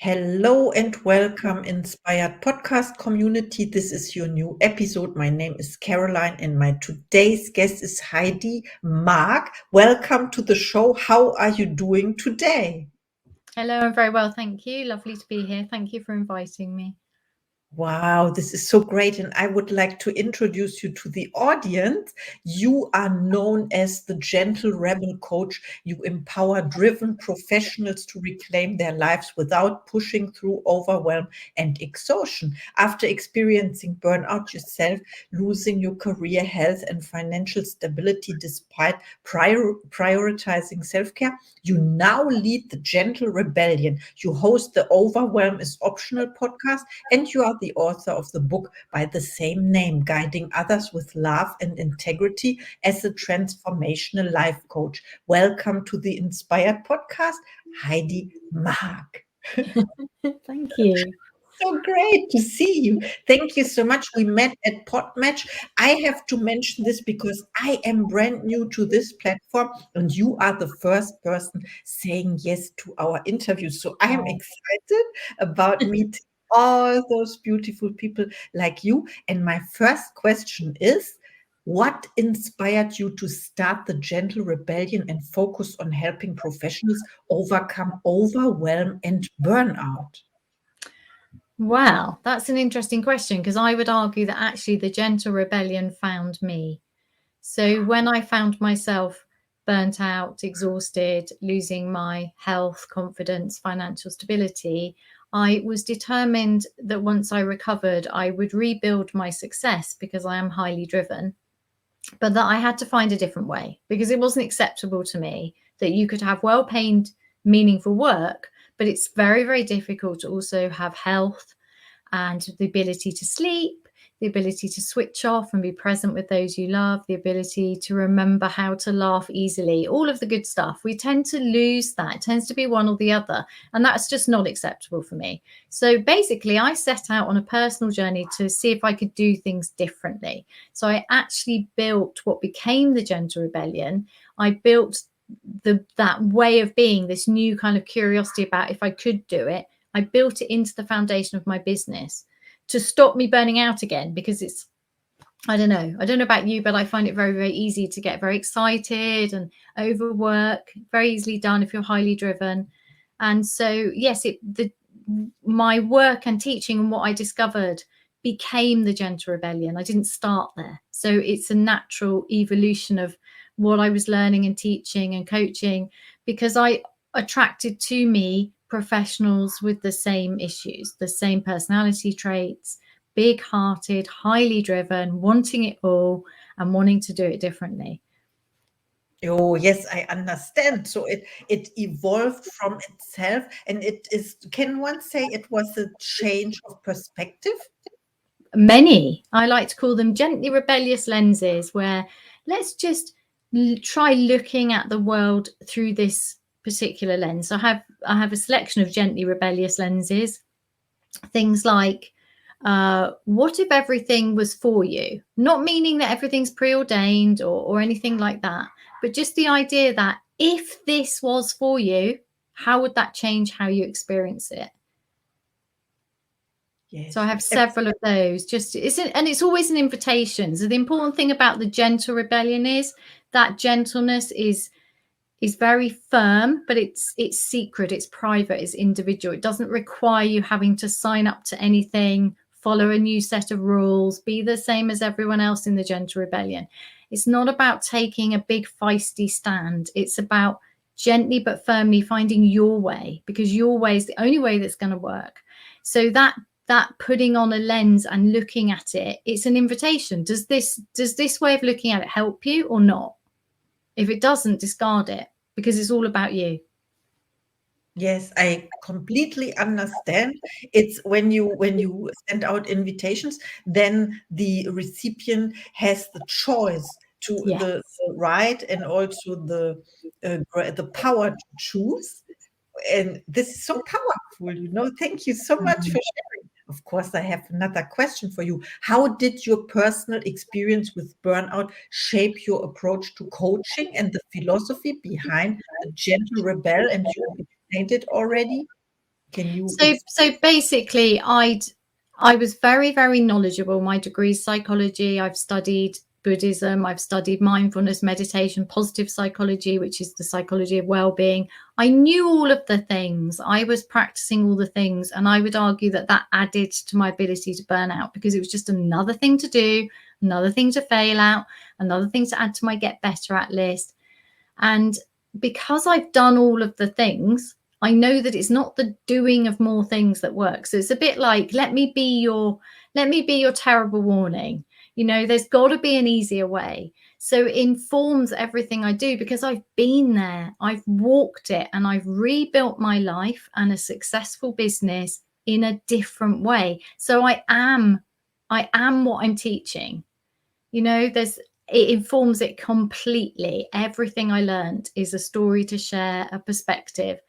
Hello and welcome, Inspired Podcast community. This is your new episode. My name is Caroline and my today's guest is Heidi Marke. Welcome to the show. How are you doing today? Hello, I'm very well, thank you. Lovely to be here. Thank you for inviting me. Wow, this is so great. And I would like to introduce you to the audience. You are known as the gentle rebel coach. You empower driven professionals to reclaim their lives without pushing through overwhelm and exhaustion. After experiencing burnout yourself, losing your career, health, and financial stability despite prioritizing self care, you now lead the Gentle Rebellion. You host the Overwhelm is Optional podcast, and you are the author of the book by the same name, Guiding Others with Love and Integrity as a Transformational Life Coach. Welcome to the Inspired Podcast, Heidi Marke. Thank you. So great to see you. Thank you so much. We met at Podmatch. I have to mention this because I am brand new to this platform and you are the first person saying yes to our interview. So I am excited about meeting all those beautiful people like you. And my first question is, what inspired you to start the Gentle Rebellion and focus on helping professionals overcome overwhelm and burnout? Wow, that's an interesting question because I would argue that actually the Gentle Rebellion found me. So when I found myself burnt out, exhausted, losing my health, confidence, financial stability, I was determined that once I recovered, I would rebuild my success because I am highly driven, but that I had to find a different way because it wasn't acceptable to me that you could have well-paid, meaningful work, but it's very, very difficult to also have health and the ability to sleep, the ability to switch off and be present with those you love, the ability to remember how to laugh easily, all of the good stuff. We tend to lose that. It tends to be one or the other. And that's just not acceptable for me. So basically, I set out on a personal journey to see if I could do things differently. So I actually built what became the Gentle Rebellion. I built that way of being, this new kind of curiosity about if I could do it. I built it into the foundation of my business to stop me burning out again, because I don't know about you, but I find it very, very easy to get very excited and overwork, very easily done if you're highly driven. And so, yes, my work and teaching and what I discovered became the Gentle Rebellion. I didn't start there. So it's a natural evolution of what I was learning and teaching and coaching, because I attracted to me professionals with the same issues, the same personality traits, big-hearted, highly driven, wanting it all and wanting to do it differently. Oh, yes, I understand. So it evolved from itself, and it is, can one say it was a change of perspective? Many, I like to call them gently rebellious lenses, where let's just try looking at the world through this particular lens. I have a selection of gently rebellious lenses. Things like, what if everything was for you? Not meaning that everything's preordained or anything like that, but just the idea that if this was for you, how would that change how you experience it? Yes. So I have several of those. And it's always an invitation. So the important thing about the Gentle Rebellion is that gentleness is very firm, but it's secret, it's private, it's individual. It doesn't require you having to sign up to anything, follow a new set of rules, be the same as everyone else in the Gentle Rebellion. It's not about taking a big feisty stand. It's about gently but firmly finding your way, because your way is the only way that's going to work. So that putting on a lens and looking at it, it's an invitation. Does this way of looking at it help you or not? If it doesn't, discard it, because it's all about you. Yes, I completely understand. It's when you send out invitations, then the recipient has the choice to Yeah. the right and also the power to choose. And this is so powerful, you know. Thank you so much for sharing. Of course, I have another question for you. How did your personal experience with burnout shape your approach to coaching and the philosophy behind the Gentle Rebel? And you explained it already. Can you So basically, I was very, very knowledgeable. My degree is psychology. I've studied Buddhism. I've studied mindfulness, meditation, positive psychology, which is the psychology of well-being. I knew all of the things. I was practicing all the things, and I would argue that that added to my ability to burn out, because it was just another thing to do, another thing to fail out, another thing to add to my get better at list. And because I've done all of the things, I know that it's not the doing of more things that works. So it's a bit like, let me be your terrible warning. You know, there's got to be an easier way. So it informs everything I do, because I've been there, I've walked it, and I've rebuilt my life and a successful business in a different way. So I am what I'm teaching. You know, it informs it completely. Everything I learned is a story to share, a perspective.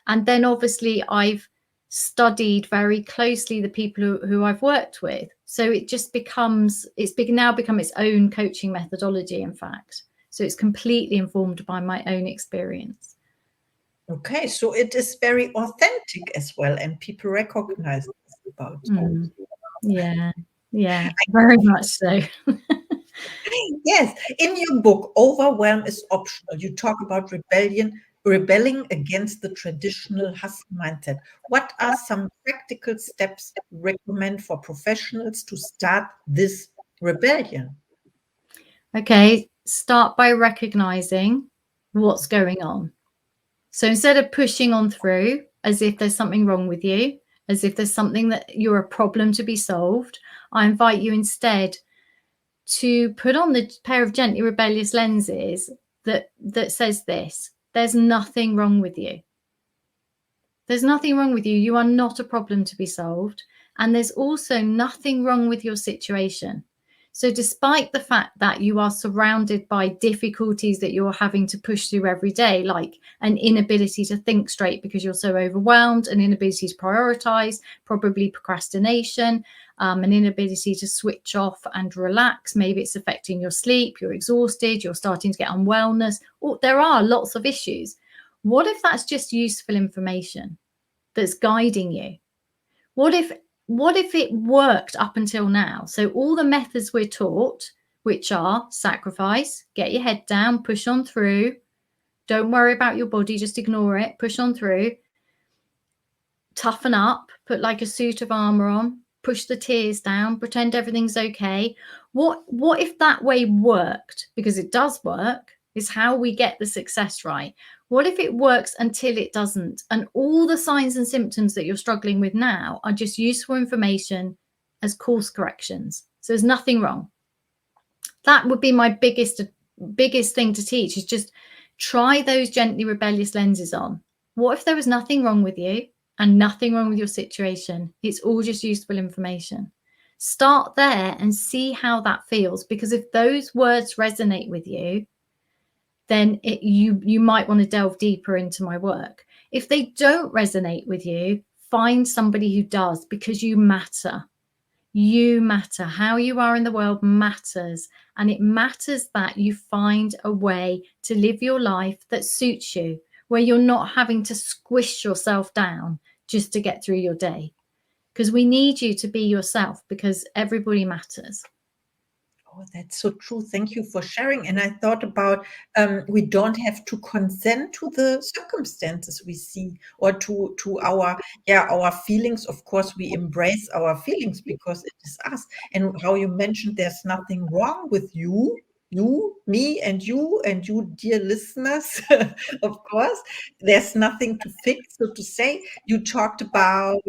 And then obviously I've studied very closely the people who I've worked with. So it just now become its own coaching methodology, in fact. So it's completely informed by my own experience. Okay, so it is very authentic as well, and people recognize this about you. Yeah, very much so. Yes, in your book, Overwhelm is Optional, you talk about rebelling against the traditional hustle mindset. What are some practical steps you recommend for professionals to start this rebellion? Okay, start by recognizing what's going on. So instead of pushing on through as if there's something wrong with you, as if there's something that you're a problem to be solved, I invite you instead to put on the pair of gently rebellious lenses that says this: there's nothing wrong with you. There's nothing wrong with you. You are not a problem to be solved. And there's also nothing wrong with your situation. So despite the fact that you are surrounded by difficulties that you're having to push through every day, like an inability to think straight because you're so overwhelmed, an inability to prioritize, probably procrastination, an inability to switch off and relax, maybe it's affecting your sleep, you're exhausted, you're starting to get unwellness, or there are lots of issues. What if that's just useful information that's guiding you? What if it worked up until now? So all the methods we're taught, which are sacrifice, get your head down, push on through, don't worry about your body, just ignore it, push on through, toughen up, put like a suit of armor on, push the tears down, pretend everything's okay. What if that way worked? Because it does work. Is how we get the success right. What if it works until it doesn't? And all the signs and symptoms that you're struggling with now are just useful information as course corrections. So there's nothing wrong. That would be my biggest thing to teach, is just try those gently rebellious lenses on. What if there was nothing wrong with you and nothing wrong with your situation? It's all just useful information. Start there and see how that feels, because if those words resonate with you, then you might want to delve deeper into my work. If they don't resonate with you, find somebody who does, because you matter. You matter. How you are in the world matters. And it matters that you find a way to live your life that suits you, where you're not having to squish yourself down just to get through your day. Because we need you to be yourself, because everybody matters. Oh, that's so true. Thank you for sharing. And I thought about we don't have to consent to the circumstances we see, or to our feelings. Of course, we embrace our feelings because it is us. And how you mentioned there's nothing wrong with you, me, and you, dear listeners. Of course, there's nothing to fix, so to say. You talked about,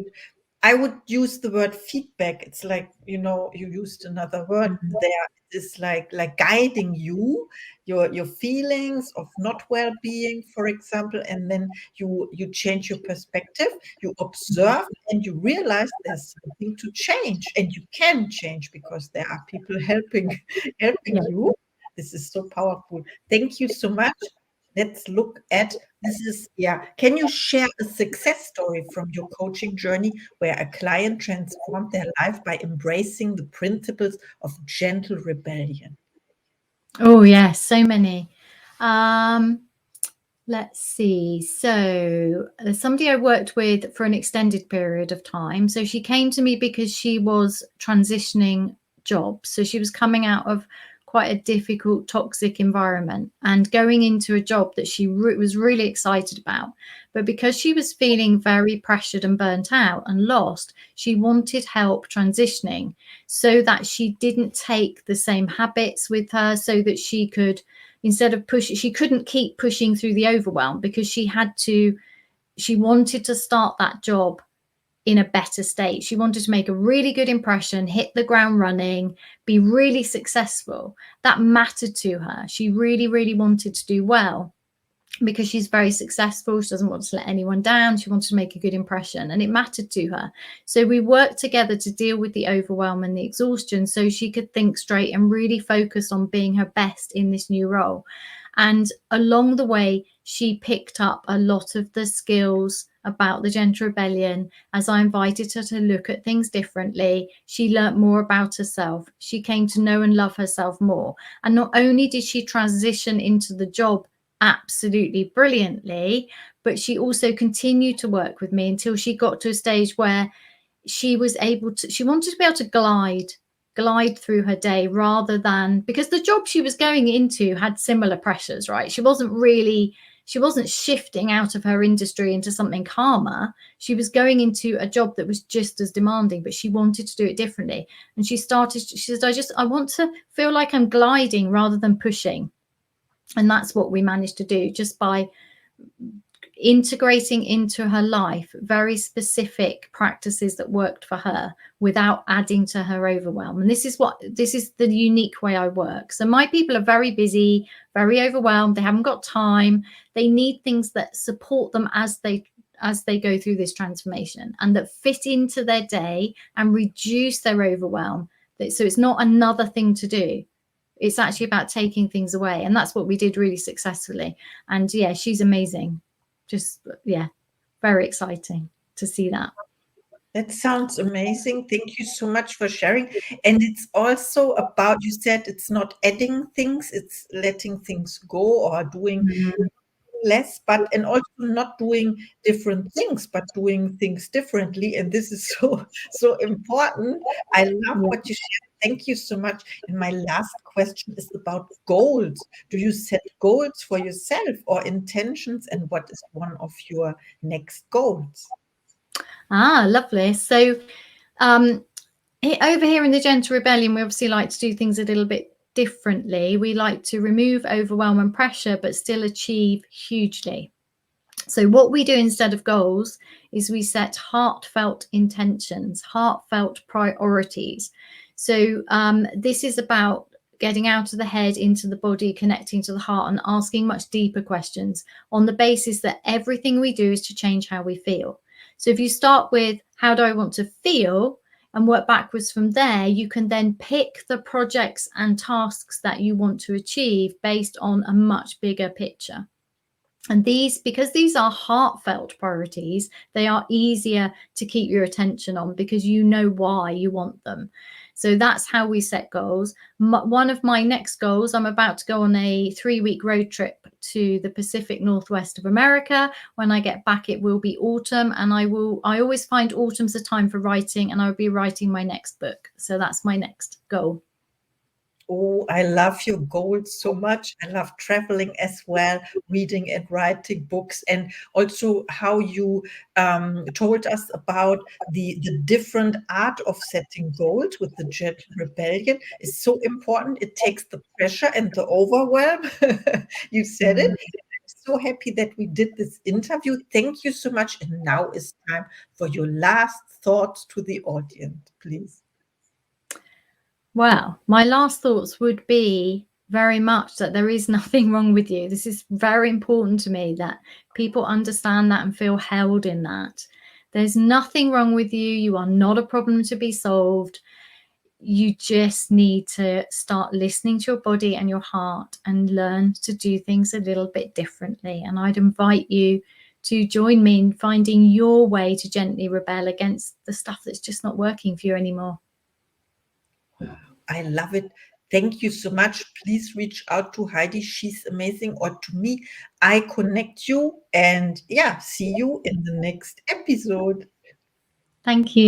I would use the word feedback. It's like, you used another word there. It's like guiding you, your feelings of not well-being, for example, and then you change your perspective, you observe, and you realize there's something to change, and you can change because there are people helping you. This is so powerful. Thank you so much. Let's look at this. Can you share a success story from your coaching journey where a client transformed their life by embracing the principles of gentle rebellion? Oh yes, so many. Let's see. So there's somebody I worked with for an extended period of time. So she came to me because she was transitioning jobs. So she was coming out of quite a difficult, toxic environment and going into a job that she was really excited about. But because she was feeling very pressured and burnt out and lost, she wanted help transitioning so that she didn't take the same habits with her, so that she could, instead of push, she couldn't keep pushing through the overwhelm because she wanted to start that job in a better state. She wanted to make a really good impression, hit the ground running, be really successful. That mattered to her. She really, really wanted to do well because she's very successful. She doesn't want to let anyone down. She wanted to make a good impression, and it mattered to her. So we worked together to deal with the overwhelm and the exhaustion so she could think straight and really focus on being her best in this new role. And along the way, she picked up a lot of the skills about the Gentle Rebellion. As I invited her to look at things differently, she learnt more about herself. She came to know and love herself more. And not only did she transition into the job absolutely brilliantly, but she also continued to work with me until she got to a stage where she was able to, she wanted to be able to glide through her day, rather than, because the job she was going into had similar pressures, right? She wasn't shifting out of her industry into something calmer. She was going into a job that was just as demanding, but she wanted to do it differently. And she said, I want to feel like I'm gliding rather than pushing. And that's what we managed to do, just by integrating into her life very specific practices that worked for her without adding to her overwhelm. And this is the unique way I work. So my people are very busy, very overwhelmed. They haven't got time. They need things that support them as they go through this transformation and that fit into their day and reduce their overwhelm. So it's not another thing to do. It's actually about taking things away. And that's what we did really successfully. And yeah, she's amazing. Just, yeah, very exciting to see that. That sounds amazing. Thank you so much for sharing. And it's also about, you said it's not adding things, it's letting things go or doing less, but and also not doing different things, but doing things differently. And this is so important. I love what you shared. Thank you so much. And my last question is about goals. Do you set goals for yourself or intentions? And what is one of your next goals? Lovely. So over here in the Gentle Rebellion, we obviously like to do things a little bit differently. We like to remove overwhelm and pressure, but still achieve hugely. So what we do instead of goals is we set heartfelt intentions, heartfelt priorities. So this is about getting out of the head into the body, connecting to the heart, and asking much deeper questions on the basis that everything we do is to change how we feel. So if you start with, how do I want to feel, and work backwards from there, you can then pick the projects and tasks that you want to achieve based on a much bigger picture. And because these are heartfelt priorities, they are easier to keep your attention on because you know why you want them. So that's how we set goals. One of my next goals, I'm about to go on a 3-week road trip to the Pacific Northwest of America. When I get back, it will be autumn, and I always find autumn's a time for writing, and I'll be writing my next book. So that's my next goal. Oh, I love your goals so much. I love traveling as well, reading and writing books, and also how you told us about the different art of setting goals with the Gentle Rebellion is so important. It takes the pressure and the overwhelm. You said it. I'm so happy that we did this interview. Thank you so much. And now it's time for your last thoughts to the audience, please. Well, my last thoughts would be very much that there is nothing wrong with you. This is very important to me, that people understand that and feel held in that. There's nothing wrong with you. You are not a problem to be solved. You just need to start listening to your body and your heart and learn to do things a little bit differently. And I'd invite you to join me in finding your way to gently rebel against the stuff that's just not working for you anymore. I love it. Thank you so much. Please reach out to Heidi. She's amazing. Or to me, I connect you. And yeah, see you in the next episode. Thank you.